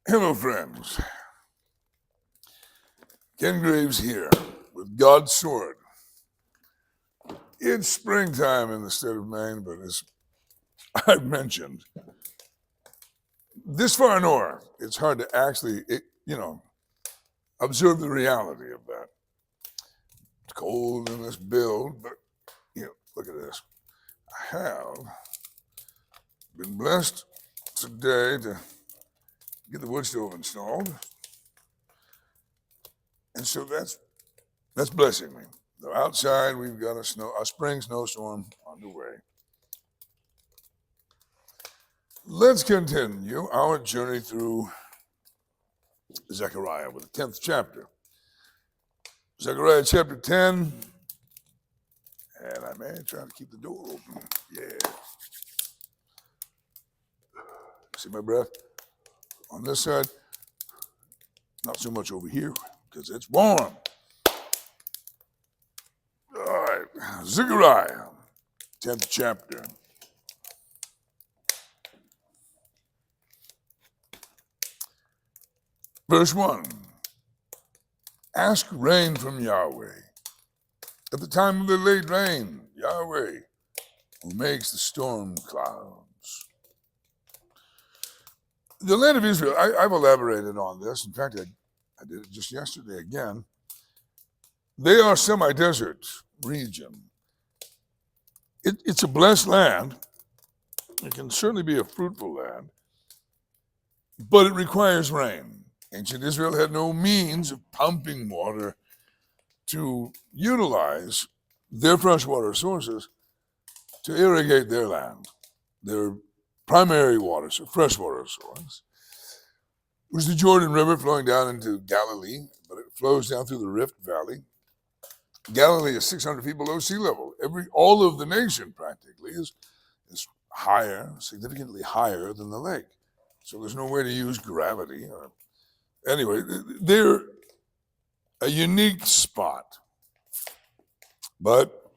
Hello, friends. Ken Graves here with God's Sword. It's springtime in the state of Maine, but as I've mentioned, this far north, it's hard to actually, observe the reality of that. It's cold in this build, but, look at this. I have been blessed today to get the wood stove installed. And so that's blessing me. So outside, we've got a spring snowstorm underway. Let's continue our journey through Zechariah with the 10th chapter. Zechariah chapter 10, and I may try to keep the door open. Yeah. See my breath? On this side, not so much over here because it's warm. All right, Zechariah, 10th chapter. Verse 1, ask rain from Yahweh. At the time of the late rain, Yahweh, who makes the storm clouds. The land of Israel, I've elaborated on this. In fact, I did it just yesterday again. They are semi-desert region. It's a blessed land. It can certainly be a fruitful land, but it requires rain. Ancient Israel had no means of pumping water to utilize their freshwater sources to irrigate their land. Their primary water, so freshwater source, was the Jordan River flowing down into Galilee, but it flows down through the Rift Valley. Galilee is 600 feet below sea level. All of the nation practically is higher, significantly higher than the lake. So there's no way to use gravity. Anyway, they're a unique spot. But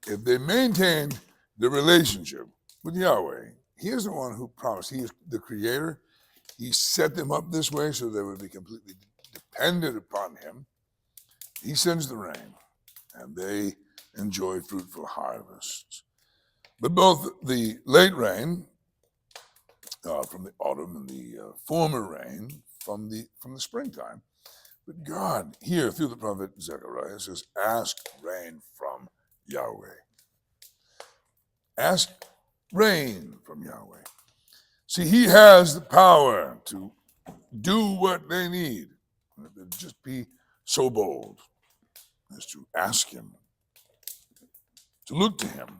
if they maintain the relationship with Yahweh, He is the one who promised. He is the creator. He set them up this way so they would be completely dependent upon Him. He sends the rain, and they enjoy fruitful harvests. But both the late rain from the autumn and the former rain from the springtime. But God, here through the prophet Zechariah, says, ask rain from Yahweh. Ask rain from Yahweh. See, He has the power to do what they need. Just be so bold as to ask Him, to look to Him,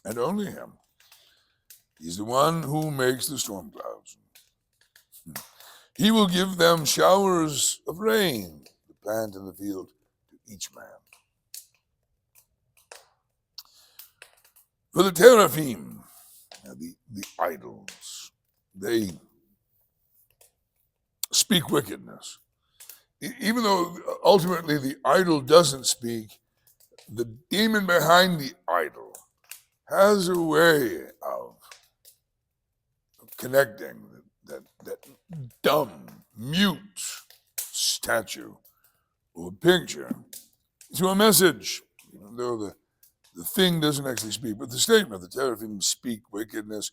and only Him. He's the one who makes the storm clouds. He will give them showers of rain, the plant in the field, to each man. For the teraphim, the idols, they speak wickedness. Even though ultimately the idol doesn't speak, the demon behind the idol has a way of connecting that dumb, mute statue or picture to a message, even though the thing doesn't actually speak. But the statement, the teraphim speak wickedness,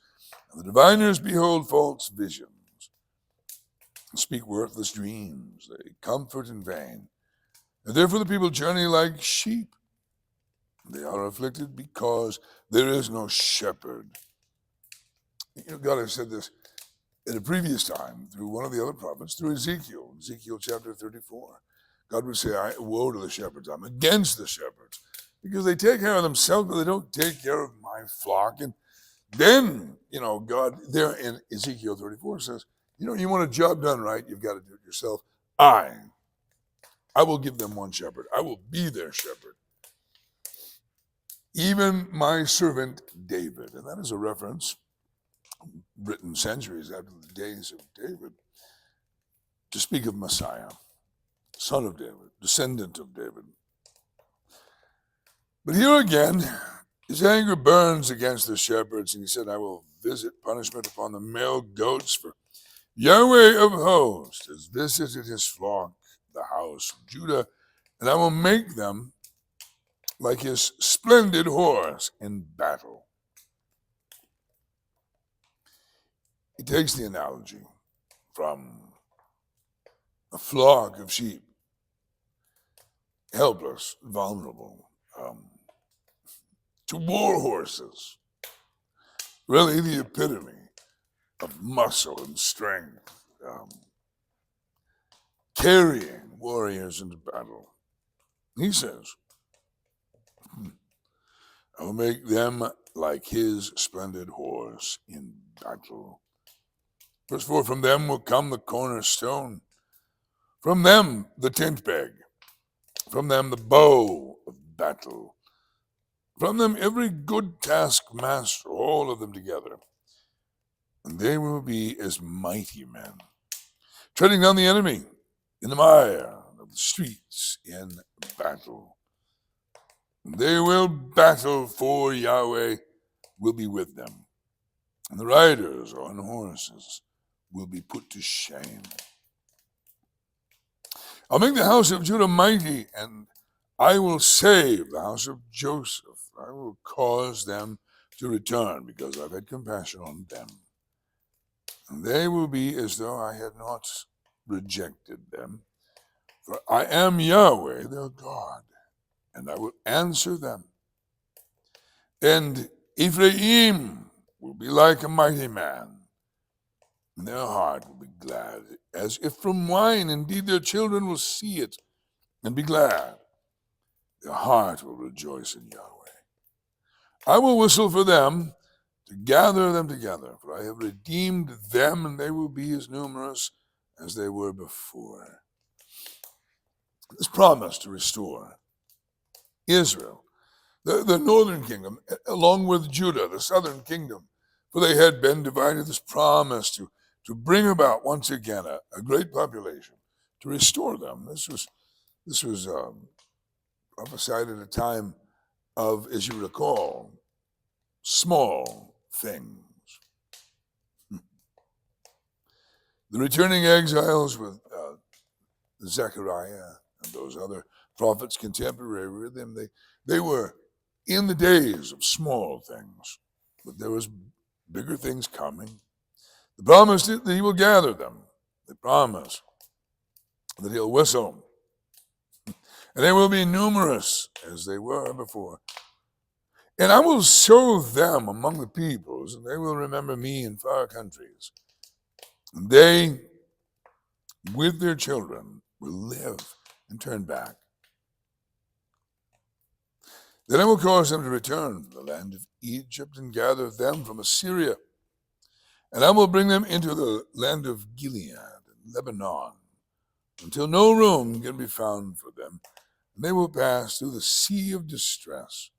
and the diviners behold false visions, speak worthless dreams, they comfort in vain. And therefore the people journey like sheep. They are afflicted because there is no shepherd. God has said this at a previous time through one of the other prophets, through Ezekiel chapter 34. God would say, woe to the shepherds, I'm against the shepherds, because they take care of themselves, but they don't take care of my flock. And then, God there in Ezekiel 34 says, you want a job done right, you've got to do it yourself. I will give them one shepherd. I will be their shepherd. Even my servant David, and that is a reference written centuries after the days of David, to speak of Messiah, son of David, descendant of David. But here again, his anger burns against the shepherds, and he said, I will visit punishment upon the male goats for Yahweh of hosts has visited his flock, the house of Judah, and I will make them like his splendid horse in battle. He takes the analogy from a flock of sheep, helpless, vulnerable, to war horses, really the epitome of muscle and strength, carrying warriors into battle. He says, I will make them like his splendid horse in battle. Verse 4, from them will come the cornerstone, from them the tent peg, from them the bow of battle, from them every good taskmaster, all of them together. And they will be as mighty men, treading down the enemy in the mire of the streets in battle. They will battle, for Yahweh will be with them, and the riders on horses will be put to shame. I'll make the house of Judah mighty, and I will save the house of Joseph. I will cause them to return, because I've had compassion on them. And they will be as though I had not rejected them. For I am Yahweh, their God, and I will answer them. And Ephraim will be like a mighty man, and their heart will be glad, as if from wine. Indeed, their children will see it and be glad. Their heart will rejoice in Yahweh. I will whistle for them to gather them together, for I have redeemed them, and they will be as numerous as they were before. This promise to restore Israel, the northern kingdom, along with Judah, the southern kingdom, for they had been divided, this promise to bring about once again a great population, to restore them. This was prophesied at a time of, as you recall, small things. The returning exiles with Zechariah and those other prophets contemporary with him, they were in the days of small things, but there was bigger things coming. The promise that he will gather them. The promise that he'll whistle, and they will be numerous as they were before. And I will sow them among the peoples, and they will remember me in far countries. And they, with their children, will live and turn back. Then I will cause them to return from the land of Egypt and gather them from Assyria. And I will bring them into the land of Gilead and Lebanon, until no room can be found for them. And they will pass through the sea of distress.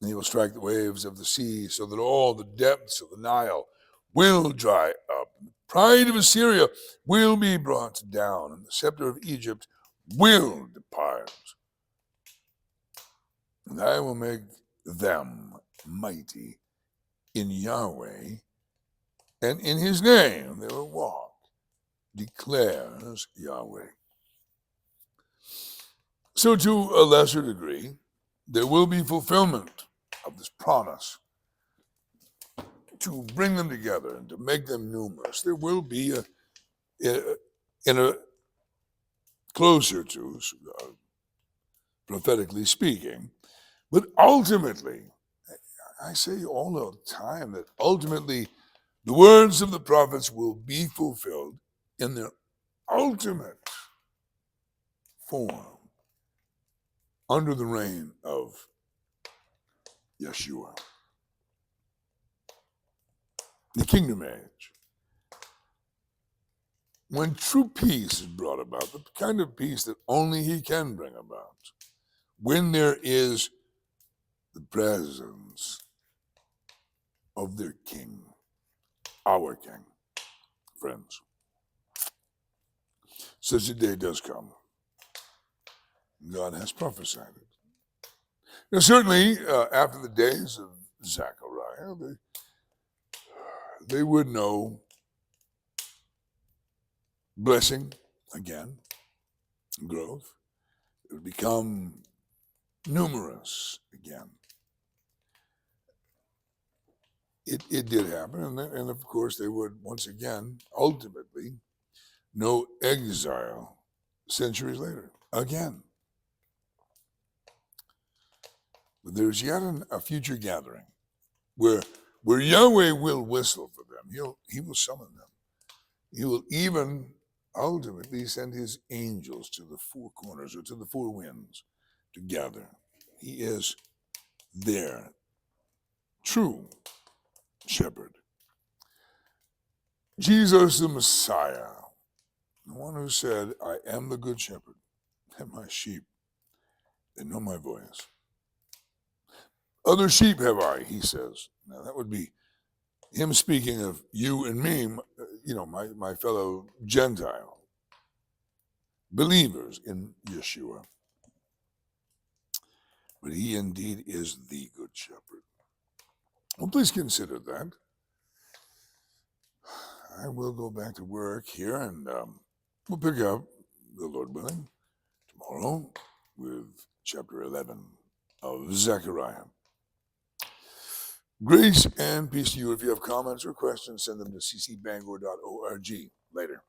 And he will strike the waves of the sea, so that all the depths of the Nile will dry up. The pride of Assyria will be brought down, and the scepter of Egypt will depart. And I will make them mighty in Yahweh, and in his name they will walk, declares Yahweh. So to a lesser degree, there will be fulfillment of this promise to bring them together and to make them numerous. There will be a closer to, prophetically speaking, but ultimately, I say all the time that ultimately the words of the prophets will be fulfilled in their ultimate form under the reign of Yeshua. The kingdom age, when true peace is brought about, the kind of peace that only he can bring about, when there is the presence of their king, our king, friends. Such a day does come. God has prophesied it. Now, certainly, after the days of Zechariah, they would know blessing again, growth. It would become numerous again. It did happen, and of course they would once again, ultimately, know exile centuries later, again. But there's yet a future gathering where Yahweh will whistle for them. He will summon them. He will even ultimately send his angels to the four corners or to the four winds to gather. He is their true shepherd. Jesus the Messiah, the one who said, I am the good shepherd, and my sheep, they know my voice. Other sheep have I, he says. Now that would be him speaking of you and me, my fellow Gentile believers in Yeshua. But he indeed is the good shepherd. Well, please consider that. I will go back to work here, and we'll pick up, the Lord willing, tomorrow with chapter 11 of Zechariah. Grace and peace to you. If you have comments or questions, send them to ccbangor.org. Later.